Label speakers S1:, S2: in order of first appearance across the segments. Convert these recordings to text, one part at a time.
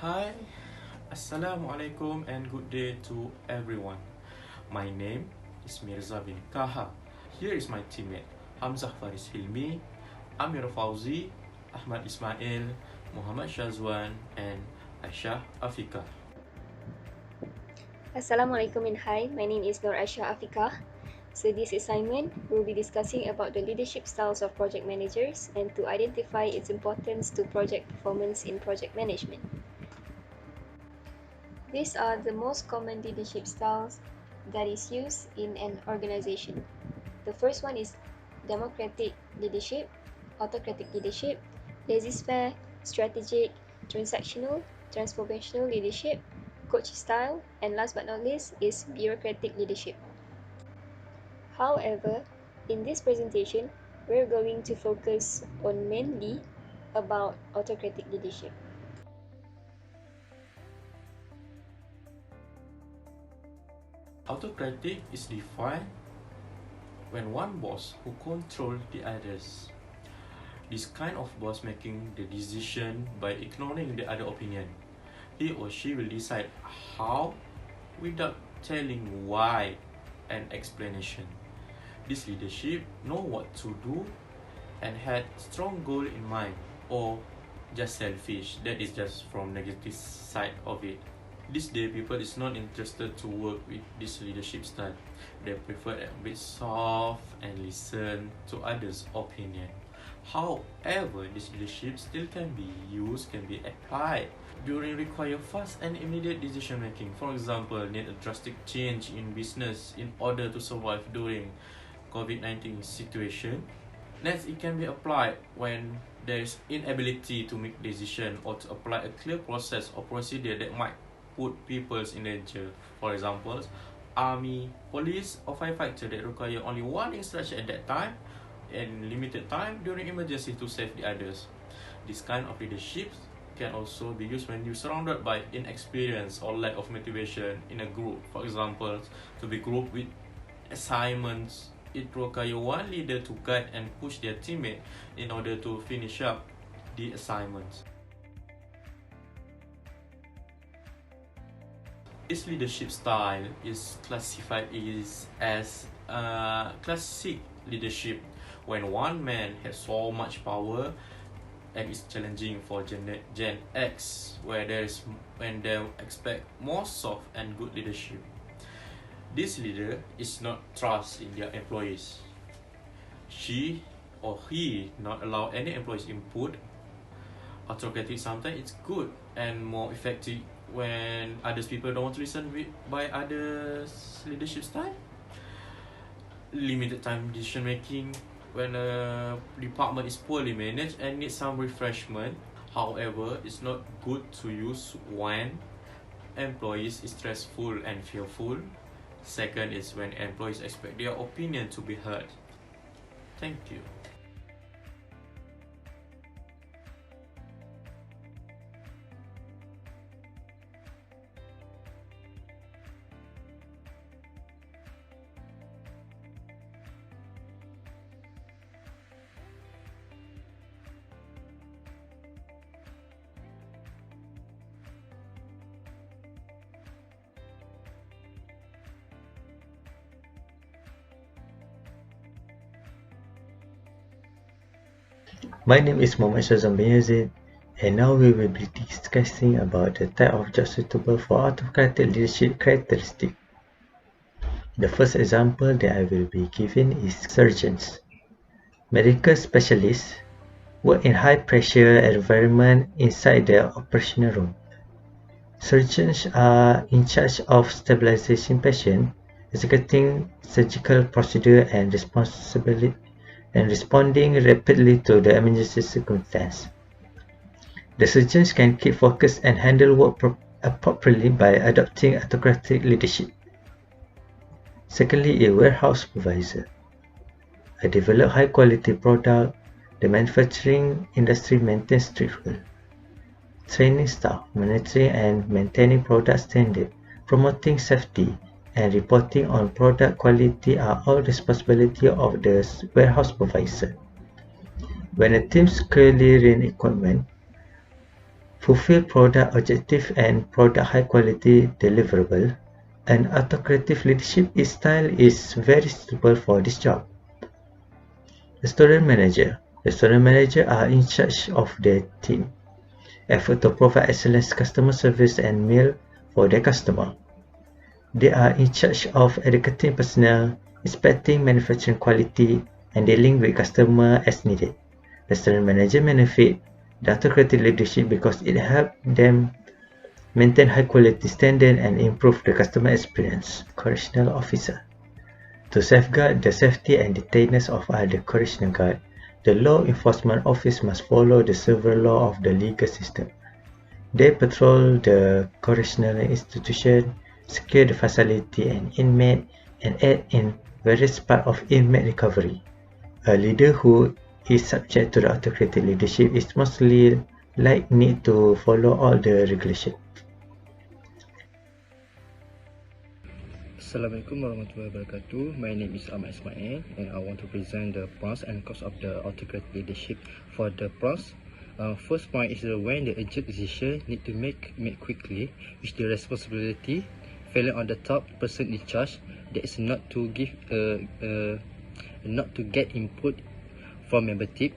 S1: Hi, Assalamualaikum and good day to everyone. My name is Mirza bin Kaha. Here is my teammate Hamzah Faris Hilmi, Amir Fauzi, Ahmad Ismail, Muhammad Shazwan and Aisyah Afika.
S2: Assalamualaikum and hi, my name is Nur Aisha Afika. So this assignment, we'll be discussing about the leadership styles of project managers and to identify its importance to project performance in project management. These are the most common leadership styles that is used in an organization. The first one is democratic leadership, autocratic leadership, laissez-faire, strategic, transactional, transformational leadership, coach style, and last but not least is bureaucratic leadership. However, in this presentation, we're going to focus on mainly about autocratic leadership.
S1: Autocratic is defined when one boss who controls the others. This kind of boss making the decision by ignoring the other opinion. He or she will decide how without telling why and explanation. This leadership know what to do and had strong goal in mind, or just selfish. That is just from negative side of it. This day, people is not interested to work with this leadership style. They prefer a bit soft and listen to others' opinion. However, this leadership still can be used, can be applied during require fast and immediate decision making. For example, need a drastic change in business in order to survive during COVID-19 situation. Next, it can be applied when there is inability to make decision or to apply a clear process or procedure that might put people in danger. For example, army, police or firefighter that require only one instruction at that time and limited time during emergency to save the others. This kind of leadership can also be used when you're surrounded by inexperience or lack of motivation in a group. For example, to be grouped with assignments, it requires one leader to guide and push their teammate in order to finish up the assignments. This leadership style is classified as classic leadership when one man has so much power and is challenging for Gen X when they expect more soft and good leadership. This leader is not trust in their employees. She or he not allow any employees input. Autocratic sometimes it's good and more effective when others people don't want to listen by others leadership style. Limited time decision making when a department is poorly managed and needs some refreshment. However, it's not good to use when employees is stressful and fearful. Second is when employees expect their opinion to be heard. Thank you.
S3: My name is Muhammad Shazwan bin Yazid, and now we will be discussing about the type of job suitable for autocratic leadership characteristic. The first example that I will be giving is surgeons. Medical specialists work in high pressure environment inside the operational room. Surgeons are in charge of stabilizing patients, executing surgical procedure and responding rapidly to the emergency circumstance. The surgeons can keep focus and handle work appropriately by adopting autocratic leadership. Secondly, a warehouse supervisor. I develop high quality product. The manufacturing industry maintains strict rules. Training staff, monitoring and maintaining product standard, promoting safety, and reporting on product quality are all responsibility of the warehouse supervisor. When a team's clearly run equipment, fulfill product objective and product high quality deliverable. An autocratic leadership style is very suitable for this job. The student manager. The student manager are in charge of the team. Effort to provide excellent customer service and meal for their customer. They are in charge of educating personnel, inspecting manufacturing quality, and dealing with customer as needed. The student manager benefit the autocratic leadership because it helps them maintain high quality standard and improve the customer experience. Correctional officer. To safeguard the safety and detainers of other correctional guard, the law enforcement office must follow the civil law of the legal system. They patrol the correctional institution, secure the facility and inmate, and aid in various parts of inmate recovery. A leader who is subject to the autocratic leadership is mostly need to follow all the regulations.
S4: Assalamualaikum warahmatullahi wabarakatuh. My name is Ahmad Ismail and I want to present the pros and cons of the autocratic leadership. For the pros, first point is when the urgent decision need to make quickly, which the responsibility falling on the top person in charge. That is not to get input from member team.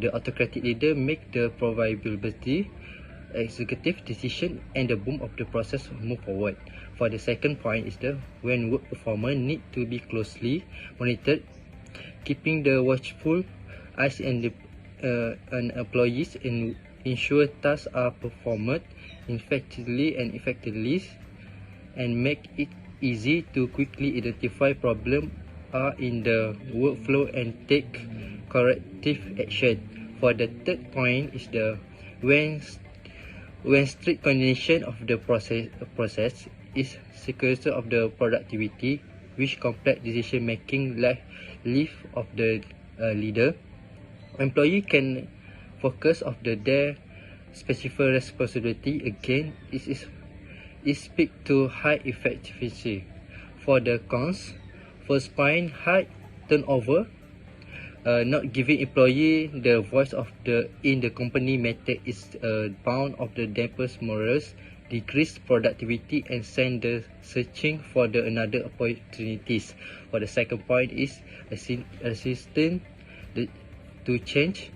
S4: The autocratic leader make the probability executive decision and the boom of the process move forward. For the second point is when work performance need to be closely monitored, keeping the watchful eyes on the employees and ensure tasks are performed effectively and make it easy to quickly identify problems are in the workflow and take corrective action. For the third point is when strict coordination of the process is security of the productivity, which complex decision making life of the leader. Employee can focus of their specific responsibility. Again, it speak to high effectiveness. For the cons, first point, high turnover. Not giving employee the voice of in the company matter is bound of the dampers morals, decrease productivity and send the searching for the another opportunities. For the second point is assistant to change.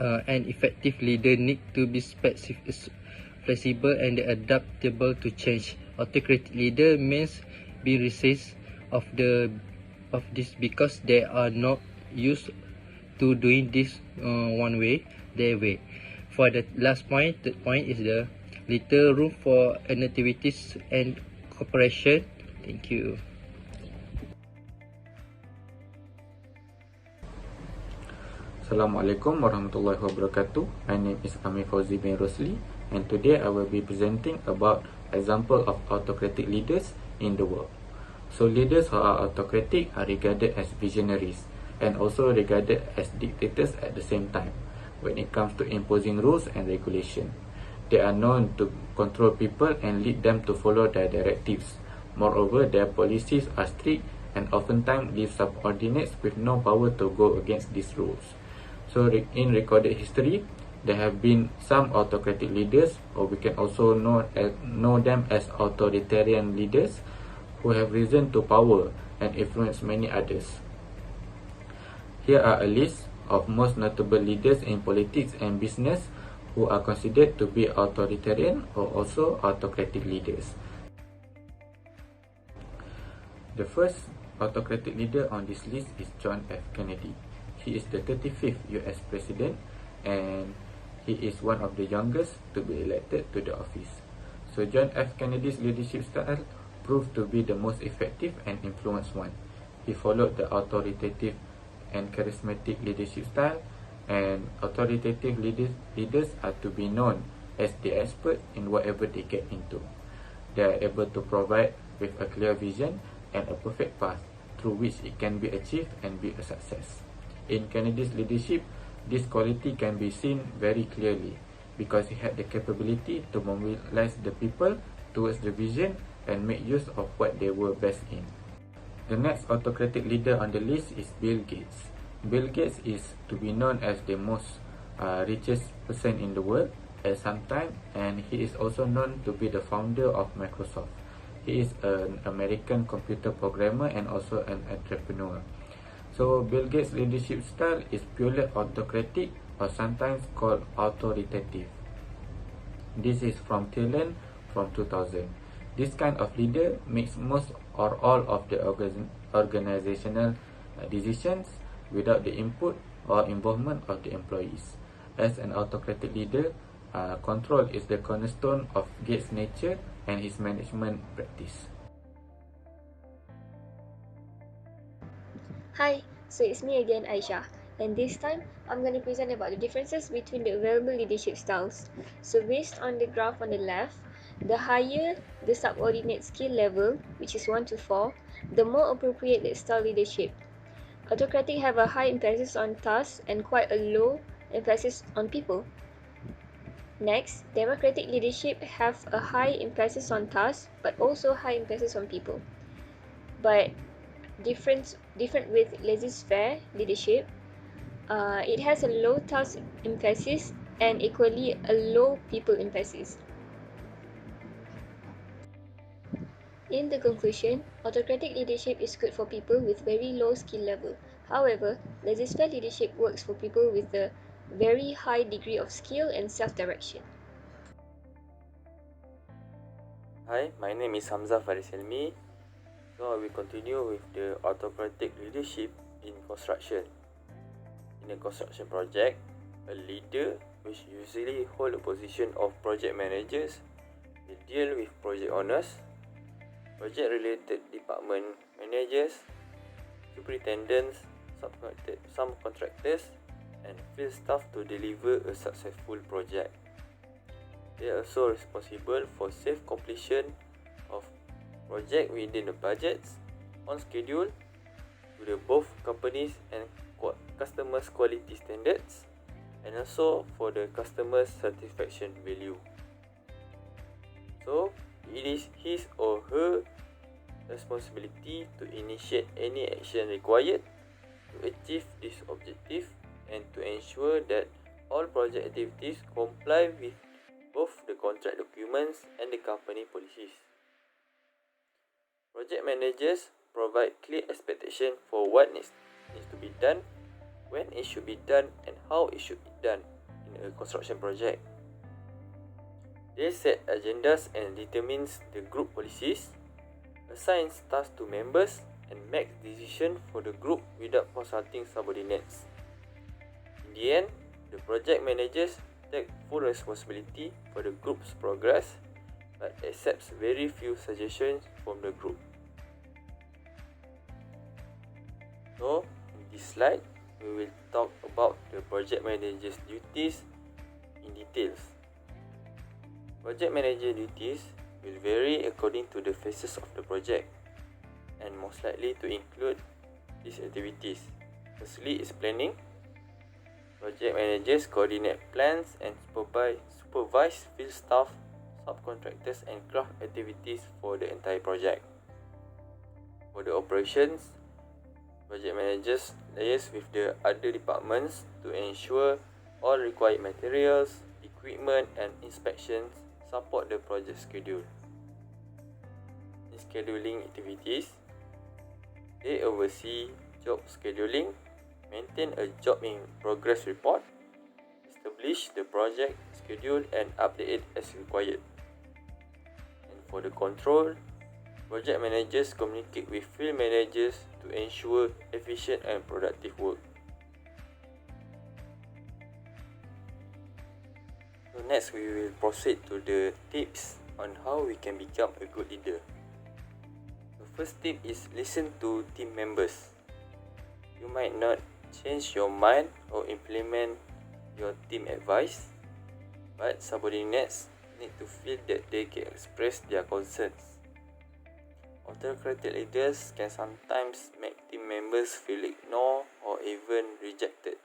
S4: An effective leader need to be flexible and adaptable to change. Autocratic leader means be resist of this because they are not used to doing this their way. For the last point, third point is the little room for activities and cooperation. Thank you.
S1: Assalamualaikum warahmatullahi wabarakatuh. My name is Amir Fauzi bin Rosli and today I will be presenting about example of autocratic leaders in the world. So leaders who are autocratic are regarded as visionaries and also regarded as dictators at the same time when it comes to imposing rules and regulation. They are known to control people and lead them to follow their directives. Moreover, their policies are strict and oftentimes leave subordinates with no power to go against these rules. So in recorded history, there have been some autocratic leaders, or we can also know them as authoritarian leaders, who have risen to power and influenced many others. Here are a list of most notable leaders in politics and business who are considered to be authoritarian or also autocratic leaders. The first autocratic leader on this list is John F. Kennedy. He is the 35th US President and he is one of the youngest to be elected to the office. So John F. Kennedy's leadership style proved to be the most effective and influenced one. He followed the authoritative and charismatic leadership style, and authoritative leaders are to be known as the expert in whatever they get into. They are able to provide with a clear vision and a perfect path through which it can be achieved and be a success. In Kennedy's leadership, this quality can be seen very clearly because he had the capability to mobilize the people towards the vision and make use of what they were best in. The next autocratic leader on the list is Bill Gates. Bill Gates is to be known as the most richest person in the world.
S5: at some time, and he is also known to be the founder of Microsoft. He is an American computer programmer and also an entrepreneur. So Bill Gates' leadership style is purely autocratic or sometimes called authoritative. This is from Thelen from 2000. This kind of leader makes most or all of the organizational decisions without the input or involvement of the employees. As an autocratic leader, control is the cornerstone of Gates' nature and his management practice.
S2: Hi, so it's me again, Aisha, and this time I'm going to present about the differences between the available leadership styles. So based on the graph on the left, the higher the subordinate skill level, which is 1 to 4, the more appropriate the style leadership. Autocratic have a high emphasis on tasks and quite a low emphasis on people. Next, democratic leadership have a high emphasis on tasks but also high emphasis on people. But different with laissez-faire leadership, it has a low task emphasis and equally a low people emphasis. In the conclusion, autocratic leadership is good for people with very low skill level. However, laissez-faire leadership works for people with a very high degree of skill and self-direction.
S5: Hi, my name is Hamzah Faris Helmi. So I will continue with the autocratic leadership in construction. In a construction project, a leader, which usually hold a position of project managers, will deal with project owners, project-related department managers, superintendents, subcontractors, and field staff to deliver a successful project. They are also responsible for safe completion of project within the budgets, on schedule, to the both companies and customers' quality standards, and also for the customer's satisfaction value. So, it is his or her responsibility to initiate any action required to achieve this objective and to ensure that all project activities comply with both the contract documents and the company policies. Project managers provide clear expectation for what needs to be done, when it should be done, and how it should be done in a construction project. They set agendas and determines the group policies, assigns tasks to members, and makes decisions for the group without consulting subordinates. In the end, the project managers take full responsibility for the group's progress but accepts very few suggestions from the group. So, in this slide, we will talk about the project manager's duties in details. Project manager duties will vary according to the phases of the project and most likely to include these activities. Firstly is planning. Project managers coordinate plans and supervise field staff, subcontractors, and craft activities for the entire project. For the operations, project managers liaise with the other departments to ensure all required materials, equipment, and inspections support the project schedule. In scheduling activities, they oversee job scheduling, maintain a job in progress report, establish the project schedule, and update it as required. And for the control, project managers communicate with field managers to ensure efficient and productive work. So next, we will proceed to the tips on how we can become a good leader. The first tip is listen to team members. You might not change your mind or implement your team advice, but subordinates need to feel that they can express their concerns. Autocratic leaders can sometimes make team members feel ignored or even rejected.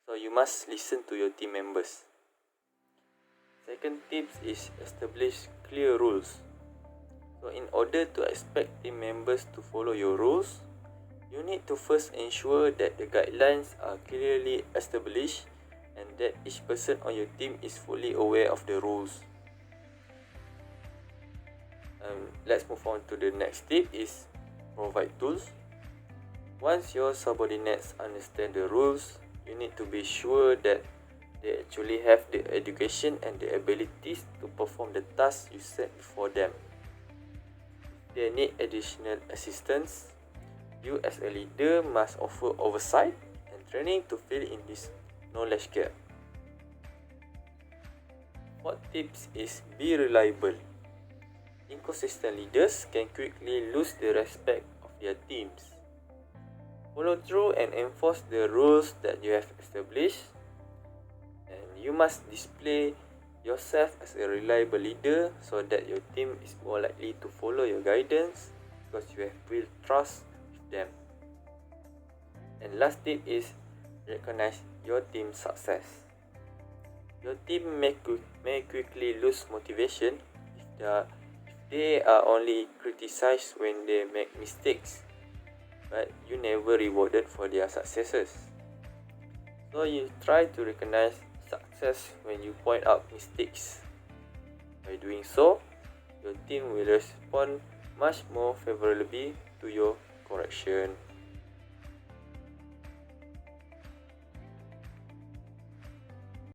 S5: So you must listen to your team members. Second tip is establish clear rules. So in order to expect team members to follow your rules, you need to first ensure that the guidelines are clearly established and that each person on your team is fully aware of the rules. Let's move on to the next tip is provide tools. Once your subordinates understand the rules, you need to be sure that they actually have the education and the abilities to perform the tasks you set before them. If they need additional assistance, you as a leader must offer oversight and training to fill in this knowledge gap. Fourth tips is be reliable. Inconsistent leaders can quickly lose the respect of their teams. Follow through and enforce the rules that you have established, and you must display yourself as a reliable leader so that your team is more likely to follow your guidance because you have built trust with them. And last tip is recognize your team's success. Your team may quickly lose motivation if they are only criticized when they make mistakes, but you never rewarded for their successes. So you try to recognize success when you point out mistakes. By doing so, your team will respond much more favorably to your correction.